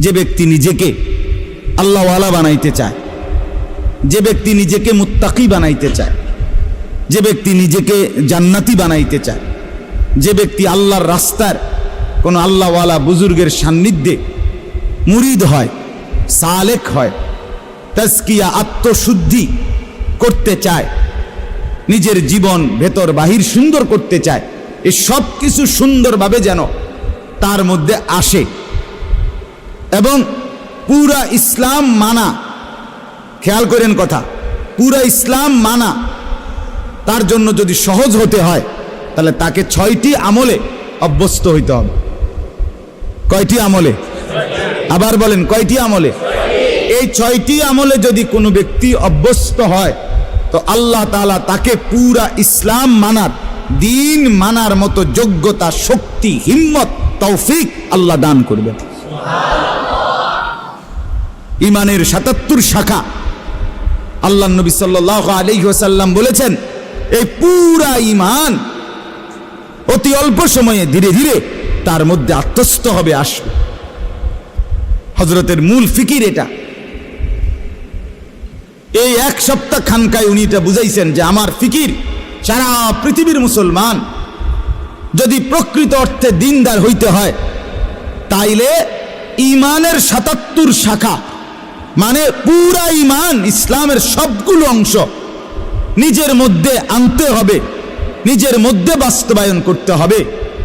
যে ব্যক্তি নিজেকে আল্লাহওয়ালা বানাইতে চায়, যে ব্যক্তি নিজেকে মুত্তাকি বানাইতে চায়, যে ব্যক্তি নিজেকে জান্নাতি বানাইতে চায়, যে ব্যক্তি আল্লাহর রাস্তার কোনো আল্লাহওয়ালা বুজুর্গের সান্নিধ্যে মুরিদ হয়, সালেক হয়, তাজকিয়া আত্মশুদ্ধি করতে চায়, নিজের জীবন ভেতর বাহির সুন্দর করতে চায়, এই সব কিছু সুন্দরভাবে যেন তার মধ্যে আসে এবং পুরা ইসলাম মানা, খেয়াল করেন কথা, পুরা ইসলাম মানা তার জন্য যদি সহজ হতে হয় তাহলে তাকে 6টি আমলে অভ্যস্ত হইতে হবে। কয়টি আমলে? আবার বলেন, কয়টি আমলে? এই 6টি আমলে যদি কোনো ব্যক্তি অভ্যস্ত হয় তো আল্লাহ তাআলা তাকে পুরা ইসলাম মানার, দিন মানার মতো যোগ্যতা, শক্তি, হিম্মত, তৌফিক আল্লাহ দান করবেন। ইমানের 77 শাখা আল্লাহ নবী সাল্লাল্লাহু আলাইহি ওয়াসাল্লাম বলেছেন, এই পুরা ইমান অতি অল্প সময়ে ধীরে ধীরে তার মধ্যে আত্মস্থ হবে, আসবে। হযরতের মূল ফিকির এটা। এই 1 সপ্তাহ খানকায় উনি এটা বুঝাইছেন যে আমার ফিকির, সারা পৃথিবীর মুসলমান যদি প্রকৃত অর্থে দিনদার হইতে হয় তাইলে ইমানের 77 শাখা মানে পুরা ইমান, ইসলামের সবগুলো অংশ নিজের মধ্যে আনতে হবে, নিজের মধ্যে বাস্তবায়ন করতে হবে,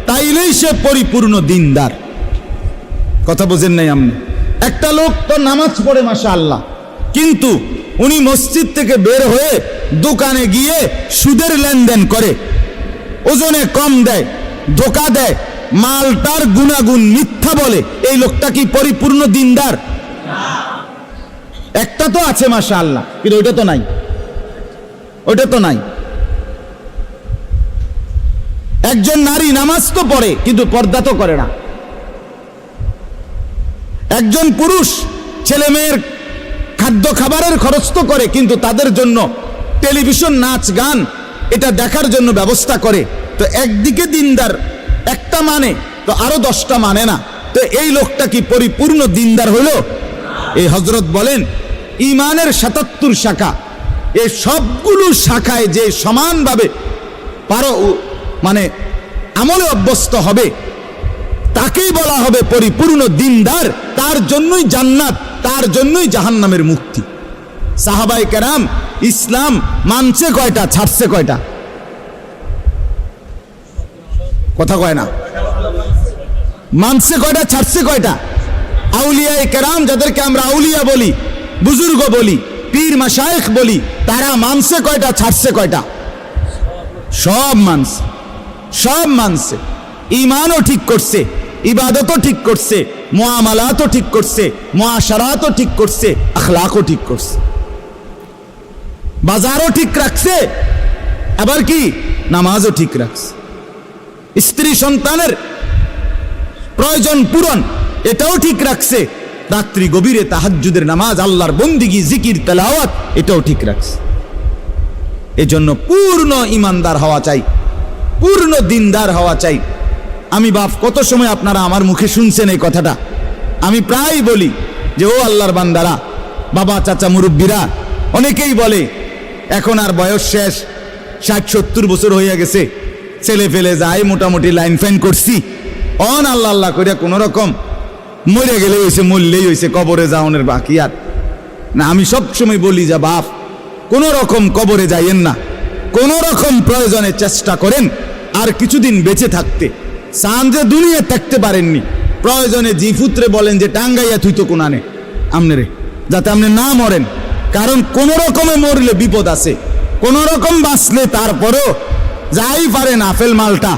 তাইলেই সে পরিপূর্ণ দিনদার। কথা বোঝেন নাই আপনি? একটা লোক তো নামাজ পড়ে মাশাআল্লাহ, কিন্তু উনি মসজিদ থেকে বের হয়ে দোকানে গিয়ে সুদের লেনদেন করে, ওজনে কম দেয়, ধোকা দেয়, মালটার গুণাগুণ মিথ্যা বলে, এই লোকটা কি পরিপূর্ণ দিনদার? একটা তো আছে মাশাআল্লাহ, কিন্তু ওইটা তো নাই, ওইটা তো নাই। একজন নারী নামাজ তো পড়ে কিন্তু পর্দা তো করে না। একজন পুরুষ ছেলে মেয়ের খাদ্য খাবারের খরচ তো করে, কিন্তু তাদের জন্য টেলিভিশন, নাচ গান এটা দেখার জন্য ব্যবস্থা করে। তো একদিকে দিনদার একটা মানে, তো আরো 10টা মানে না, তো এই লোকটা কি পরিপূর্ণ দিনদার হলো? এই হযরত বলেন ইমানের 77 শাখা, এই সবগুলো শাখায় যে সমানভাবে মানে আমলে অভ্যস্ত হবে তাকেই বলা হবে পরিপূর্ণ দিনদার। তার জন্যই জান্নাত, তার জন্যই জাহান্নামের মুক্তি। সাহাবায়ে কেরাম ইসলাম মানছে কয়টা, ছাড়ছে কয়টা? কথা কয় না। মানছে কয়টা, ছাড়ছে কয়টা? আউলিয়ায়ে কেরাম, যাদেরকে আমরা আউলিয়া বলি, বুজুর্গ বলি, পীর মাশায়েখ বলি, তারা মানছে কয়টা, ছাড়ছে কয়টা? সব মানছে, সব মানছে। ঈমানও ঠিক করছে, ইবাদতও ঠিক করছে, মুআমালাতও ঠিক করছে, মুআশারাতও ঠিক করছে, আখলাকও ঠিক করছে, বাজারও ঠিক রাখছে, আবার কি নামাজও ঠিক রাখছে, স্ত্রী সন্তানের প্রয়োজন পূরণ এটাও ঠিক রাখছে, রাত্রি গভীরে তাহাজ্জুদের নামাজ, আল্লাহর বন্দিগি, জিকির, তেলাওয়াত এটাও ঠিক রাখছে। এজন্য পূর্ণ ইমানদার হওয়া চাই, পূর্ণ দিনদার হওয়া চাই। আমি বাপ কত সময় আপনারা আমার মুখে শুনছেন এই কথাটা, আমি প্রায় বলি যে ও আল্লাহর বান্দারা, বাবা, চাচা, মুরব্বীরা অনেকেই বলে এখন আর বয়স শেষ, 60-70 বছর হয়ে গেছে, ছেলে ফেলে যায়, মোটামুটি লাইন ফাইন করছি, অন আল্লাহ আল্লাহ করিয়া কোন রকম মরে গেলে হয়েছে, মরলেই হয়েছে, কবরে যাওয়ানোর বাকি আর না। আমি সব সময় বলি যে বাপ, কোন রকম কবরে যাইয়েন না, কোন রকম প্রয়োজনে চেষ্টা করেন আর কিছুদিন বেঁচে থাকতে। চান যে দুনিয়া থাকতে পারেননি, প্রয়োজনে জিফুত্রে বলেন যে টাঙ্গাইয়া তুই তো কোনানে আমনে রে, যাতে আপনি না মরেন। কারণ কোন রকমে মরলে বিপদ আছে, কোন রকম বাঁচলে তারপরেও যাই পারেন আপেল মালটা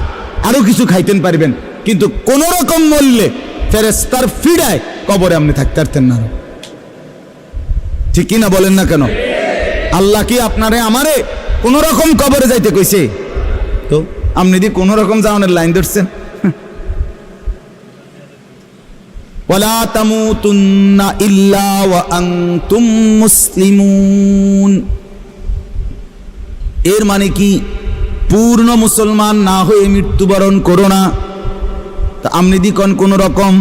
আরো কিছু খাইতেন পারবেন, কিন্তু কোন রকম মরলে ফেরেশতার ফিরায় কবরে আপনি থাকতে পারতেন না। ঠিক কিনা বলেন না কেন? আল্লাহ কি আপনারে আমারে কোন রকম কবরে যাইতে কইছে? তো আপনি দি কোন রকম যাওয়ানোর লাইন ধরছেন। ওয়ালা তামুতুন্না ইল্লা ওয়া আনতুম মুসলিমুন, এর মানে কি পূর্ণ মুসলমান না হয়ে মৃত্যুবরণ করো না। তা আপনি দি কোন রকম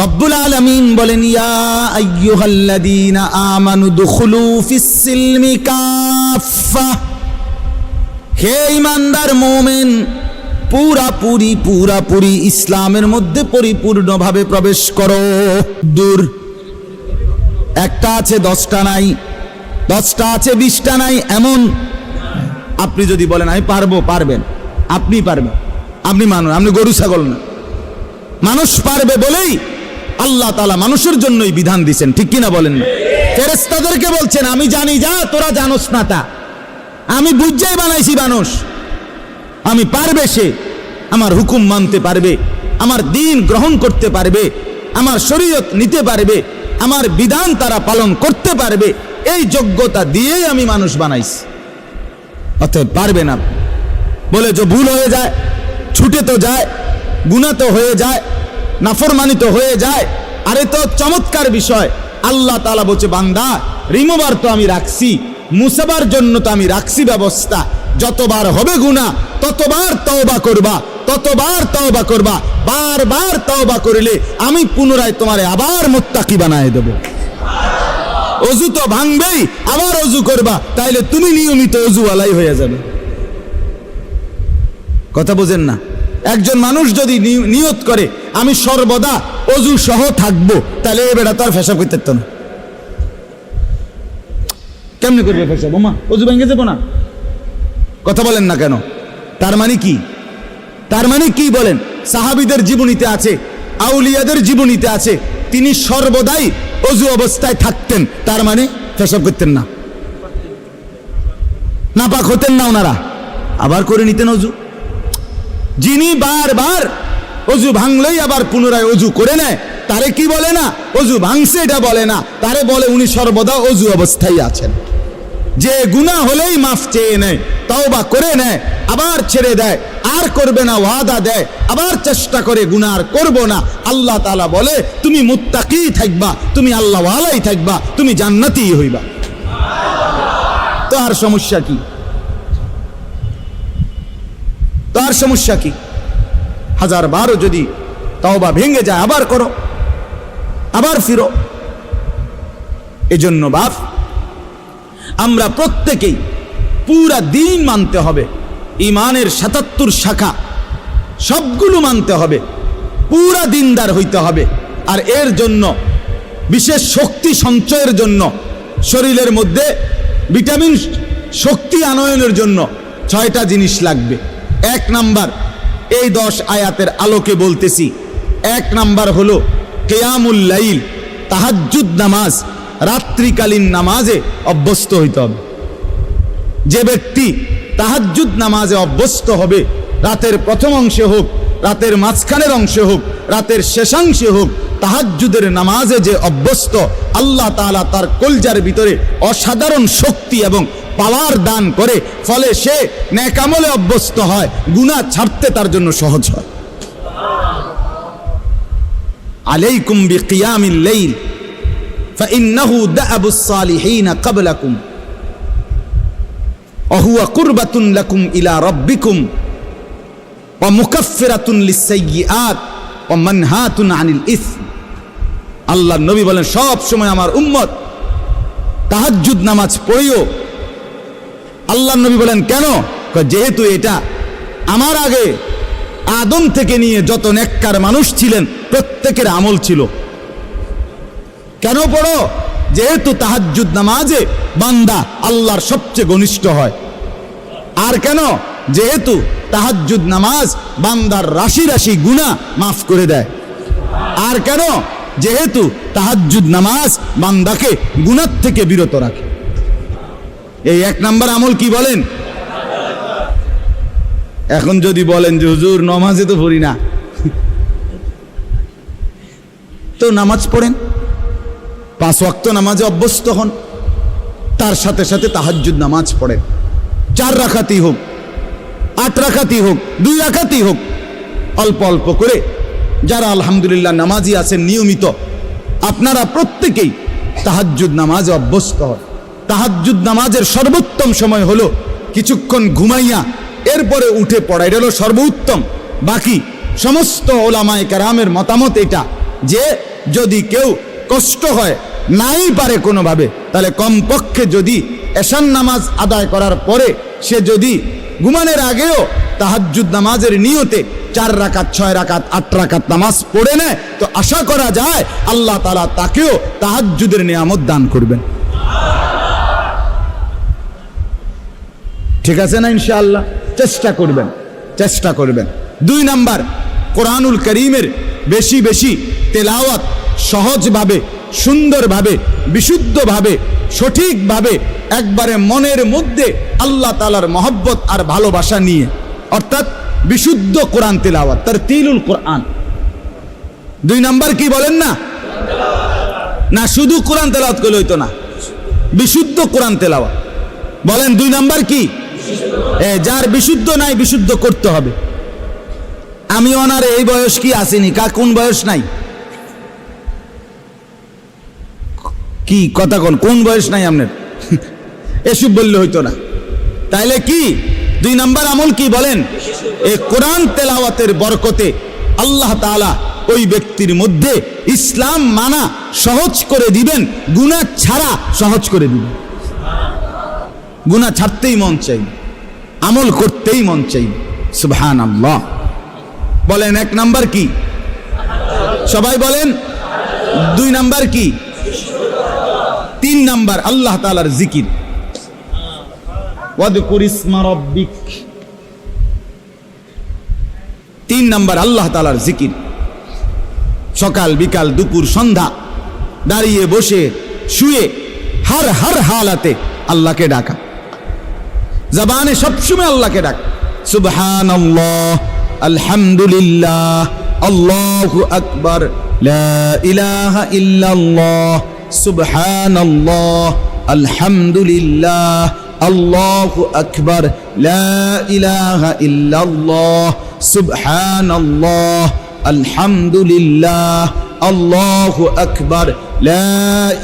রব্বুল আলামিন বলেন, ইয়া আইয়ুহাল্লাযীনা আমানু দুখুলু ফিস-সিলমি কাফা, হে ঈমানদার মুমিন, পুরাপুরি ইসলামের মধ্যে পরিপূর্ণভাবে প্রবেশ করো। দূর একটা আছে 10টা নাই, 10টা আছে 20টা নাই, এমন আপনি যদি বলেন আমি পারবো, পারবেন, আপনি পারবেন, আপনি মানুষ, আপনি গরু ছাগল না। মানুষ পারবে বলেই আল্লাহ তাআলা মানুষের জন্যই বিধান দিয়েছেন, ঠিক কিনা বলেন না? ফেরেশতাদেরকে বলছেন আমি জানি যা তোরা জানোস না তা, আমি বুঝাই বানাইছি মানুষ, আমি পারবে সে আমার হুকুম মানতে পারবে, আমার দ্বীন গ্রহণ করতে পারবে, আমার শরীয়ত নিতে পারবে, আমার বিধান তারা পালন করতে পারবে, এই যোগ্যতা দিয়েই আমি মানুষ বানাইছি। অতএব পারবেন আপনি বলে যে ভুল হয়ে যায়, ছুটে তো যায়, গুনাহ তো হয়ে যায়, নাফরমানি তো হয়ে যায়। আরে তো চমৎকার বিষয়, আল্লাহ তাআলা বলছে বান্দা রিমুভার তো আমি রাখছি, মুসাবার জন্য তো আমি রাখছি ব্যবস্থা। যতবার হবে গুনাহ ততবার তওবা করবা, ততবার তওবা করবা, বারবার তওবা করলে আমি পুনরায় তোমারে আবার মুত্তাকি বানায় দেব। অজু তো ভাঙবেই, আবার অজু করবা, তাইলে তুমি নিয়মিত অজুওয়ালাই হয়ে যাবে। কথা বোঝেন না? একজন মানুষ যদি নিয়ত করে আমি সর্বদা অজু সহ থাকবো, তাহলে এ বেটা তো আর পেশাব করতে পারত না। কেমনে করবে পেশাব? ওমা অজু ভেঙে যাবো না? কথা বলেন না কেন? তার মানে কি? তার মানে কি বলেন? সাহাবীদের জীবনীতে আছে, আউলিয়াদের জীবনীতে আছে, তিনি সর্বদাই অজু অবস্থায় থাকতেন, তার মানে পেশাব করতেন না, নাপাক হতেন না ওনারা, আবার করে নিতেন অজু। যিনি বারবার অজু ভাঙলেই আবার পুনরায় অজু করে নেয়, তারে কি বলে না অজু ভাঙছে এটা বলে না, তারে বলে উনি সর্বদা অজু অবস্থায় আছেন। যে গুনাহ হলেই মাফ চেয়ে নেয়, তওবা করে নেয়, আবার ছেড়ে দেয়, আর করবে না ওয়াদা দেয়, আবার চেষ্টা করে গুনাহ আর করব না, আল্লাহ তাআলা বলে তুমি মুত্তাকি থাকবা, তুমি আল্লাহওয়ালাই থাকবা, তুমি জান্নাতি হইবা। তো আর সমস্যা কি? তো আর সমস্যা কি? 1000বারও যদি তওবা ভেঙে যায় আবার করো, আবার ফিরো। এজন্য বাপ আমরা প্রত্যেকেই পুরা দিন মানতে হবে, ইমানের 77 শাখা সবগুলো মানতে হবে, পুরা দিনদার হইতে হবে। আর এর জন্য বিশেষ শক্তি সঞ্চয়ের জন্য, শরীরের মধ্যে ভিটামিন শক্তি আনয়নের জন্য 6টা জিনিস লাগবে। 1 নাম্বার, এই 10 আয়াতের আলোকে বলতেছি, 1 নাম্বার হলো কিয়ামুল লাইল, তাহাজ্জুদ নামাজ, রাত্রিকালীন নামাজে অভ্যস্ত হইতে হবে। যে ব্যক্তি তাহাজ্জুদ নামাজে অভ্যস্ত হবে, রাতের প্রথম অংশে হোক, রাতের মাঝখানের অংশে হোক, রাতের শেষাংশে হোক, তাহাজ্জুদের নামাজে যে অভ্যস্ত, আল্লাহ তাআলা তার কলজার ভিতরে অসাধারণ শক্তি এবং পাওয়ার দান করে, ফলে সে নেক আমলে অভ্যস্ত হয়, গুনাহ ছাড়তে তার জন্য সহজ হয়। আলাইকুম বিকিয়ামিল লাইল ফাইন্নাহু দা'াবুস সালিহিন ক্বাবলাকুম ওয়া হুয়া কুরবাতুন লাকুম ইলা রাব্বিকুম ওয়া মুকাফফিরাতুন লিস-সাইয়্যাত ওয়া মানহাতুন আনিল ইসম। আল্লাহর নবী বলেন সব সময় আমার উম্মত তাহাজ্জুদ নামাজ পড়িও। আল্লাহর নবী বলেন কেন? যেহেতু এটা আমার আগে আদম থেকে নিয়ে যত নেককার মানুষ ছিলেন প্রত্যেকের আমল ছিল। কেন পড়ো? যেহেতু তাহাজ্জুদ নামাজে বান্দা আল্লাহর সবচেয়ে ঘনিষ্ঠ হয়। আর কেন? যেহেতু তাহাজ্জুদ নামাজ বান্দার রাশি রাশি গুনাহ মাফ করে দেয়। আর কেন? যেহেতু তাহাজ্জুদ নামাজ বান্দাকে গুনাহ থেকে বিরত রাখে। এই 1 নাম্বার আমল কি বলেন? এখন যদি বলেন যে হুজুর নামাজে তো পড়ি না, তো নামাজ পড়েন, 5 ওয়াক্ত নামাজে অভ্যস্ত হন, তার সাথে সাথে তাহাজ্জুদ নামাজ পড়েন। 4 রাকাতই হোক, 8 রাকাতই হোক, 2 রাকাতই হোক, অল্প অল্প করে। যারা আলহামদুলিল্লাহ নামাজি আছেন নিয়মিত, আপনারা প্রত্যেকেই তাহাজ্জুদ নামাজে অভ্যস্ত হন। তাহাজ্জুদ নামাজের সর্বোত্তম সময় হলো কিছুক্ষণ ঘুমাইয়া এরপরে উঠে পড়া, এটা হলো সর্বোত্তম। বাকি সমস্ত ওলামায়ে কেরামের মতামত এটা যে যদি কেউ কষ্ট হয় নাই পারে কোনোভাবে, তাহলে কমপক্ষে যদি এশার নামাজ আদায় করার পরে সে যদি ঘুমানোর আগেও তাহাজ্জুদ নামাজের নিয়তে 4 রাকাত 6 রাকাত 8 রাকাত নামাজ পড়ে নেয়, তো আশা করা যায় আল্লাহ তাআলা তাকেও তাহাজ্জুদের নিয়ামত দান করবেন। ঠিক আছে না? ইনশাআল্লাহ চেষ্টা করবেন, চেষ্টা করবেন। 2 নাম্বার, কোরআনুল কারীমের বেশি বেশি তেলাওয়াত, সহজভাবে, সুন্দরভাবে, বিশুদ্ধভাবে, সঠিকভাবে, একবারে মনের মধ্যে আল্লাহ তাআলার মহব্বত আর ভালোবাসা নিয়ে, অর্থাৎ বিশুদ্ধ কোরআন তেলাওয়াত, তারতিলুল কোরআন। 2 নাম্বার কি বলেন না? না শুধু কোরআন তেলাওয়াত করলে হইতো না, বিশুদ্ধ কোরআন তেলাওয়াত। বলেন 2 নাম্বার কি? যার বিশুদ্ধ নাই, বিশুদ্ধ করতে হবে। আমি ওনার এই বয়স কি আসেনি, কোন বয়স নাই? কি কথা কোন বয়স নাই আপনার? এসব বললে হইতো না। তাইলে কি 2 নাম্বার আমল কি বলেন? এই কোরআন তেলাওয়াতের বরকতে আল্লাহ তাআলা ওই ব্যক্তির মধ্যে ইসলাম মানা সহজ করে দিবেন, গুনাহ ছাড়া সহজ করে দিবেন। গুনাহ ছাড়তেই মন চাই, আমল করতেই মন চাই। সুবহানাল্লাহ। বলেন 1 নাম্বার কি? সবাই বলেন। 2 নাম্বার কি? 3 নাম্বার আল্লাহ তাআলার জিকির। ওয়াদকুর ইসমা রাব্বিক। 3 নাম্বার আল্লাহ তাআলার জিকির। সকাল বিকাল দুপুর সন্ধ্যা দাঁড়িয়ে বসে শুয়ে হর হালাতে আল্লাহকে ডাকা, জবানে সবসময় আল্লাহকে ডাক। সুবহানাল্লাহ, আলহামদুলিল্লাহ, আল্লাহু আকবার, লা ইলাহা ইল্লাল্লাহ, সুবহানাল্লাহ, আলহামদুলিল্লাহ, আল্লাহু আকবার, লা ইলাহা ইল্লাল্লাহ, সুবহানাল্লাহ, আলহামদুলিল্লাহ, আল্লাহু আকবার, লা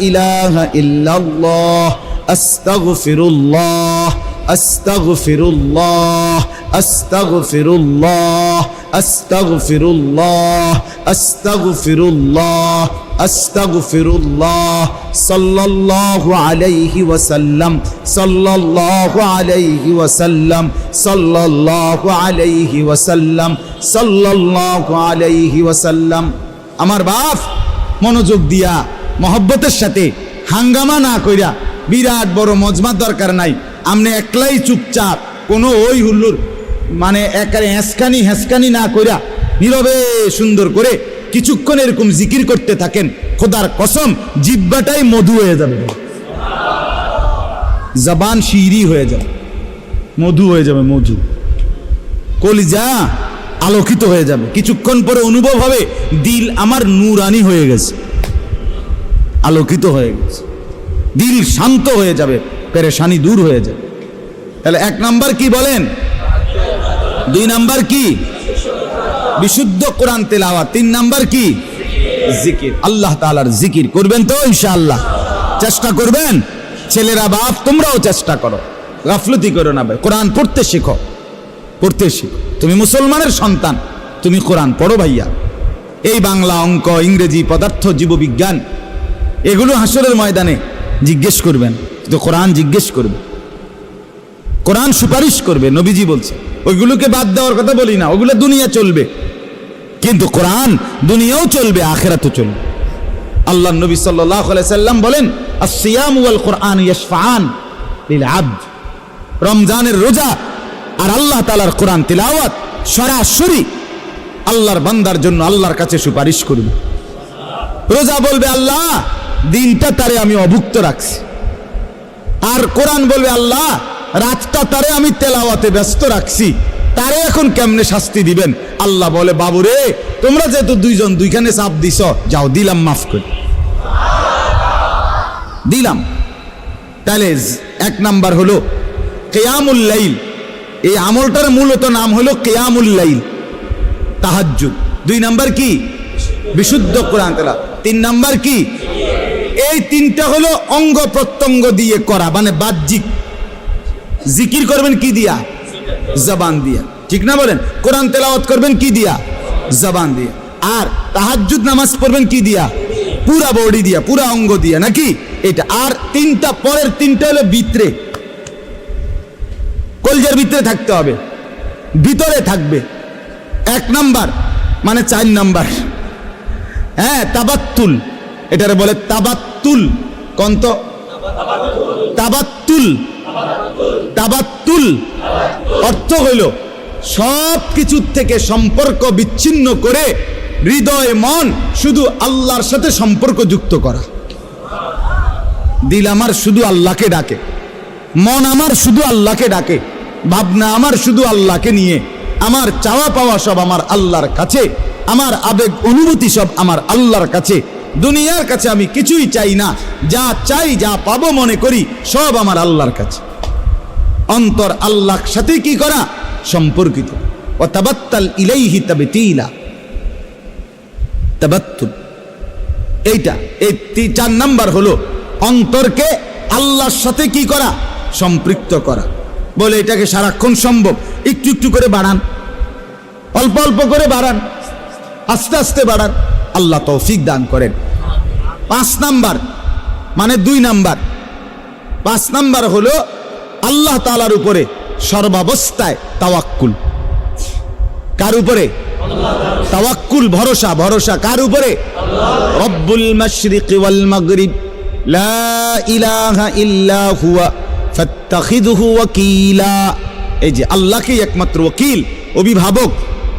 ইলাহা ইল্লাল্লাহ, আস্তাগফিরুল্লাহ, আস্তাগফিরুল্লাহ, আস্তাগফিরুল্লাহ, আস্তাগফিরুল্লাহ, আস্তাগফিরুল্লাহ, আস্তাগফিরুল্লাহ, সাল্লাল্লাহু আলাইহি ওয়াসাল্লাম, সাল্লাল্লাহু আলাইহি ওয়াসাল্লাম, সাল্লাল্লাহু আলাইহি ওয়াসাল্লাম, সাল্লাল্লাহু আলাইহি ওয়াসাল্লাম। আমার বাপ মনোযোগ দিয়া মহব্বতের সাথে হাঙ্গামা না কইরা, বিরাট বড় মজমার দরকার নাই, আমনে একলাই চুপচাপ কোনো ওই হুল্লুর মানে একারে হেসকানি না কইরা নীরবে সুন্দর করে কিছুক্ষণ এরকম জিকির করতে থাকেন, খোদার কসম জিহ্বাটাই মধু হয়ে যাবে, জবান শিরি হয়ে যাবে, মধু হয়ে যাবে, মধু, কলিজা আলোকিত হয়ে যাবে। কিছুক্ষণ পরে অনুভব হবে দিল আমার নূরানি হয়ে গেছে, আলোকিত হয়ে গেছে, দিল শান্ত হয়ে যাবে, পেরেশানি দূর হয়ে যাবে। তাহলে 1 নাম্বার কি বলেন? 2 নাম্বার কি? বিশুদ্ধ কোরআন তেলাওয়াত। 3 নাম্বার কি? জিকির। আল্লাহ তাআলার জিকির করবেন তো ইনশাআল্লাহ? চেষ্টা করবেন। ছেলেরা বাপ তোমরাও চেষ্টা করো, গাফলতি করো না ভাই, কোরআন পড়তে শেখো, পড়তে শেখো। তুমি মুসলমানের সন্তান, তুমি কোরআন পড়ো ভাইয়া। এই বাংলা, অঙ্ক, ইংরেজি, পদার্থ, জীববিজ্ঞান এগুলো হাসরের ময়দানে জিজ্ঞেস করবেন, তো কোরআন জিজ্ঞেস করবে, কোরআন সুপারিশ করবে। নবীজি বলছে ওইগুলোকে বাদ দেওয়ার কথা বলি না, ওগুলো দুনিয়া চলবে, কিন্তু কোরআন দুনিয়াও চলবে, আখিরাতও চলবে। আল্লাহ নবী সাল্লাল্লাহু আলাইহি সাল্লাম বলেন আসসিয়াম ওয়াল কোরআন ইয়াশফাআন লিল আবদ। রমজানের রোজা আর আল্লাহ তাআলার কোরআন তিলাওয়াত সরাসরি আল্লাহর বান্দার জন্য আল্লাহর কাছে সুপারিশ করবে। রোজা বলবে আল্লাহ দিনটা তারে আমি অভুক্ত রাখছি, আর কোরআন বলবে আল্লাহ রাতটা তারে আমি তেলাওয়াতে ব্যস্ত রাখছি, তারে এখন কেমনে শাস্তি দিবেন? আল্লাহ বলে বাবুরে তোমরা যেহেতু দুইজন দুইখানে চাপ দিছ, যাও দিলাম, মাফ করে দিলাম। তাহলে 1 নাম্বার হলো কিয়ামুল লাইল, এই আমলটার মূলত নাম হলো কিয়ামুল লাইল, তাহাজ্জুদ। 2 নাম্বার কি? বিশুদ্ধ কোরআন তেলাওয়াত। 3 নাম্বার কি? এই 3টা হলো অঙ্গ প্রত্যঙ্গ দিয়ে করা, মানে বাহ্যিক। জিকির করবেন কি দিয়া? জবান দিয়া, ঠিক না বলেন? কোরআন তেলাওয়াত করবেন কি দিয়া? জবান দিয়া। আর তাহাজ্জুদ নামাজ পড়বেন কি দিয়া? পুরা বডি দিয়া, পুরা অঙ্গ দিয়া, নাকি? এটা। আর তিনটা, পরের তিনটা হলো ভিতরে, কলজার ভিতরে থাকতে হবে, ভিতরে থাকবে। 1 নাম্বার মানে 4 নাম্বার, হ্যাঁ, তাবাত্তুল, এটারে বলে তাবাত্তুল। কন্ত তাবাত্তুল, তাবাত্তুল অর্থ হইল সব কিছুর থেকে সম্পর্ক বিচ্ছিন্ন করে হৃদয় মন শুধু আল্লাহর সাথে সম্পর্ক যুক্ত করা। দিল আমার শুধু আল্লাহকে ডাকে, মন আমার শুধু আল্লাহকে ডাকে, ভাবনা আমার শুধু আল্লাহকে নিয়ে, আমার চাওয়া পাওয়া সব আমার আল্লাহর কাছে, আমার আবেগ অনুভূতি সব আমার আল্লাহর কাছে। দুনিয়ার কাছে আমি কিছুই চাই না, যা চাই, যা পাবো মনে করি সব আমার আল্লাহর কাছে। অন্তর আল্লাহর সাথে কি করা? সম্পর্কিত। ও তাবাত্তাল ইলাইহি তাবতীলা, তাবাত্তুল। এইটা, এই 4 নাম্বার হলো অন্তরকে আল্লাহর সাথে কি করা? সম্পৃক্ত করা। বলে এটাকে সারাক্ষণ সম্ভব? একটু একটু করে বাড়ান, অল্প অল্প করে বাড়ান, আস্তে আস্তে বাড়ান, আল্লাহ তৌফিক দান করেন। 5 নাম্বার মানে 2 নাম্বার, 5 নাম্বার হলো আল্লাহ তাআলার উপরে সর্বাবস্থায় তাওয়াক্কুল। কার উপরে? তাওয়াক্কুল, ভরসা। ভরসা কার উপরে? রব্বুল মাশরিকি ওয়াল মাগরিব লা ইলাহা ইল্লা হুয়া ফাত্তাখিযহু ওয়াকিলা। এই যে আল্লাহকেই একমাত্র ওয়াকিল, অভিভাবক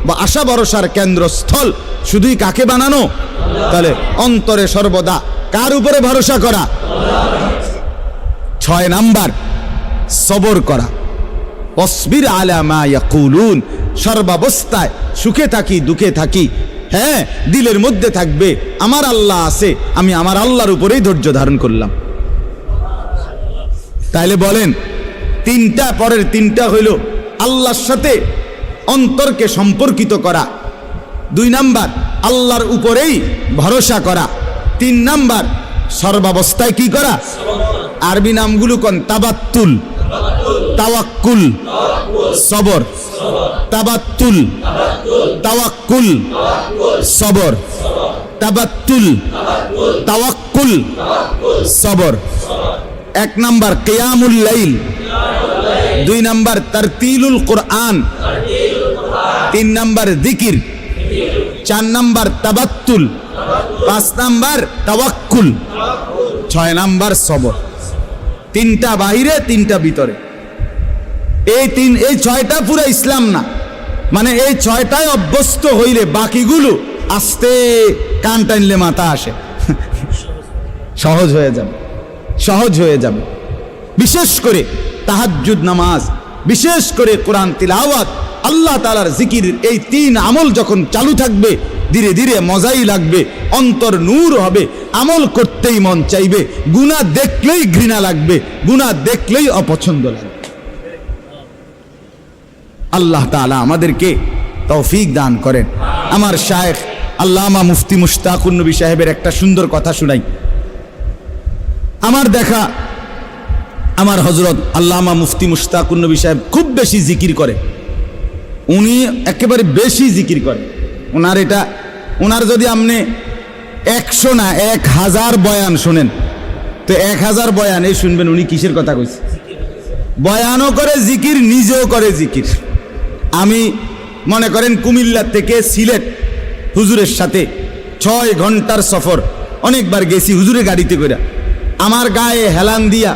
বা আশা ভরসার কেন্দ্রস্থল শুধুই কাকে বানানো? তাহলে অন্তরে সর্বদা কার উপরে ভরসা করা? 6 নাম্বার সবর করা। ওয়াসবির আলা মা ইয়াকুলুন, সর্বাবস্থায় সুখে থাকি দুঃখে থাকি, হ্যাঁ, দিলের মধ্যে থাকবে আমার আল্লাহ আছে, আমি আমার আল্লাহর উপরেই ধৈর্য ধারণ করলাম। তাইলে বলেন, 3টা, পরের 3টা হইল আল্লাহর সাথে অন্তরকে সম্পর্কিত করা, 2 নাম্বার আল্লাহর উপরেই ভরসা করা, 3 নাম্বার সর্বাবস্থায় কি করা? আরবি নামগুলো কোন? তাবাত্তুল, তাওয়াক্কুল, সবর। তাবাত্তুল, তাওয়াক্কুল, সবর। তাবাত্তুল, তাওয়াক্কুল, সবর। 1 নাম্বার কিয়ামুল লাইল, 2 নাম্বার তারতিলুল কোরআন, 3 নাম্বার জিকির, 4 নাম্বার তাবাত্তুল, 5 নাম্বার তাওয়াক্কুল, 6 নাম্বার সবর। 3টা বাহিরে, 3টা ভিতরে। এই 6টা পুরো ইসলাম না, মানে এই 6টায় অভ্যস্ত হইলে বাকিগুলো আস্তে কান টানলে মাথা আসে, সহজ হয়ে যাবে, সহজ হয়ে যাবে। বিশেষ করে তাহাজ্জুদ নামাজ, বিশেষ করে কোরআন তিলাওয়াত, আল্লাহ তাআলার জিকির, এই 3 আমল যখন চালু থাকবে ধীরে ধীরে মজাই লাগবে, অন্তর নূর হবে, আমল করতেই মন চাইবে, গুনাহ দেখলেই ঘৃণা লাগবে, গুনাহ দেখলেই অপছন্দ লাগবে। আল্লাহ তাআলা আমাদেরকে তৌফিক দান করেন। আমার শায়েখ আল্লামা মুফতি মুশতাকুন নবী সাহেবের একটা সুন্দর কথা শুনাই। আমার দেখা আমার হযরত আল্লামা মুফতি মুশতাকুন নবী সাহেব খুব বেশি জিকির করে, উনি একেবারে বেশি জিকির করে। ওনার যদি আপনি 100 না 1000 বয়ান শোনেন, তো 1000 বয়ানে শুনবেন উনি কিসের কথা কইছে। বয়ানও করে জিকির, নিজেও করে জিকির। আমি মনে করেন কুমিল্লা থেকে সিলেট হুজুরের সাথে 6 ঘন্টার সফর, অনেকবার গেছি হুজুরের গাড়িতে করে। আমার গায়ে হেলান দিয়া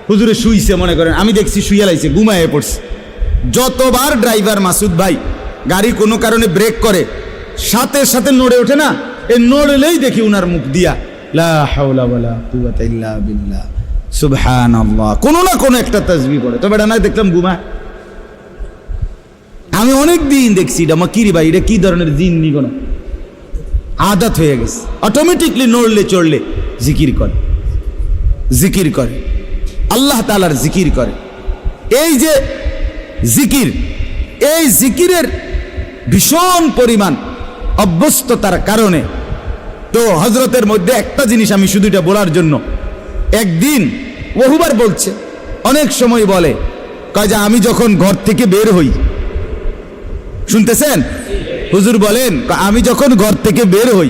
হুজুরে শুইছে, মনে করেন আমি দেখছি শুইয়া লাইছে, ঘুমায়ে পড়ছে। যতবার ড্রাইভার মাসুদ ভাই গাড়ি কোনো কারণে ব্রেক করে, সাথে সাথে নড়ে ওঠে না, এই নড়লেই দেখি উনার মুখ দিয়া লা হাওলা ওয়ালা কুওয়াতা ইল্লা বিল্লাহ, সুবহানাল্লাহ, কোনো না কোনো একটা তাসবিহ পড়ে। তবে এটা না দেখলাম ঘুমায়। আমি অনেক দিন দেখছি এটা মাকিরি ভাই, এটা কি ধরনের জিন নিগণ, আদত হয়ে গেছে, অটোমেটিকলি নড়লে চড়লে জিকির করে, জিকির করে, আল্লাহ তাআলার জিকির করে। এই যে জিকির, এই জিকিরের ভীষণ পরিমাণ অভ্যস্ততার কারণে তো হযরতের মধ্যে একটা জিনিস আমি শুধু এটা বলার জন্য, একদিন বহুবার বলছে, অনেক সময় বলে, কয় যে আমি যখন ঘর থেকে বের হই, শুনতেছেন, হুজুর বলেন, আমি যখন ঘর থেকে বের হই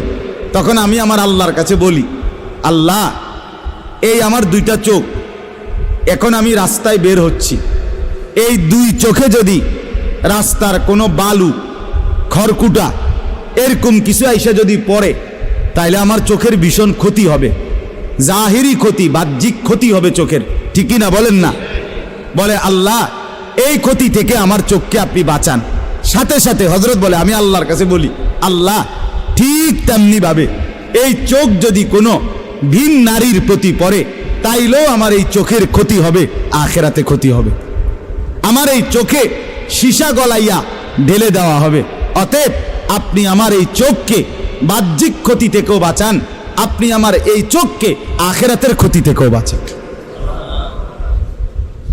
তখন আমি আমার আল্লাহর কাছে বলি, আল্লাহ এই আমার দুইটা চোখ, এখন আমি রাস্তায় বের হচ্ছি, এই দুই চোখে যদি রাস্তার কোনো বালু খড়কুটা এরকম কিছু আইসা যদি পড়ে তাইলে আমার চোখের ভীষণ ক্ষতি হবে, জাহিরি ক্ষতি, বাহ্যিক ক্ষতি হবে চোখের, ঠিকই না বলেন না? বলে আল্লাহ এই ক্ষতি থেকে আমার চোখকে আপনি বাঁচান। সাথে সাথে হযরত বলে, আমি আল্লাহর কাছে বলি, আল্লাহ ঠিক তেমনি ভাবে এই চোখ যদি কোনো ভিন নারীর প্রতি পড়ে তাইলেও আমার এই চোখের ক্ষতি হবে, আখিরাতে ক্ষতি হবে, আমার এই চোখে সীসা গলাইয়া ঢেলে দেওয়া হবে। অতএব আপনি আমার এই চোখকে বাহ্যিক ক্ষতি থেকেও বাঁচান, আপনি আমার এই চোখকে আখিরাতের ক্ষতি থেকেও বাঁচান।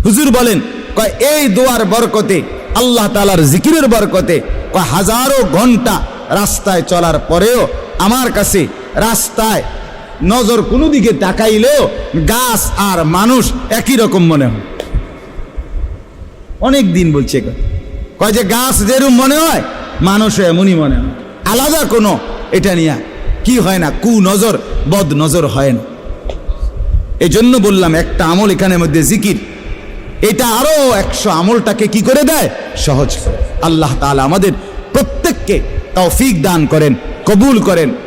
হুজুর বলেন, কয় এই দোয়ার বরকতে, আল্লাহ তাআলার জিকিরের বরকতে, কয় হাজারো ঘন্টা রাস্তায় চলার পরেও আমার কাছে রাস্তায় নজর কোনো দিকে তাকাইলেও গাছ আর মানুষ একই রকম মনে হয়। অনেক দিন বলছে, কয় যে গাছ যেরকম মনে হয় মানুষও এমনই মনে হয়, আলাদা কোনো এটা নিয়ে কি হয় না, কু নজর বদ নজর হয় না। এই জন্য বললাম একটা আমল এখানের মধ্যে জিকির, এটা আরো 100 আমলটাকে কি করে দেয়, সহজ করে। আল্লাহ তাআলা আমাদের প্রত্যেককে তৌফিক দান করেন, কবুল করেন।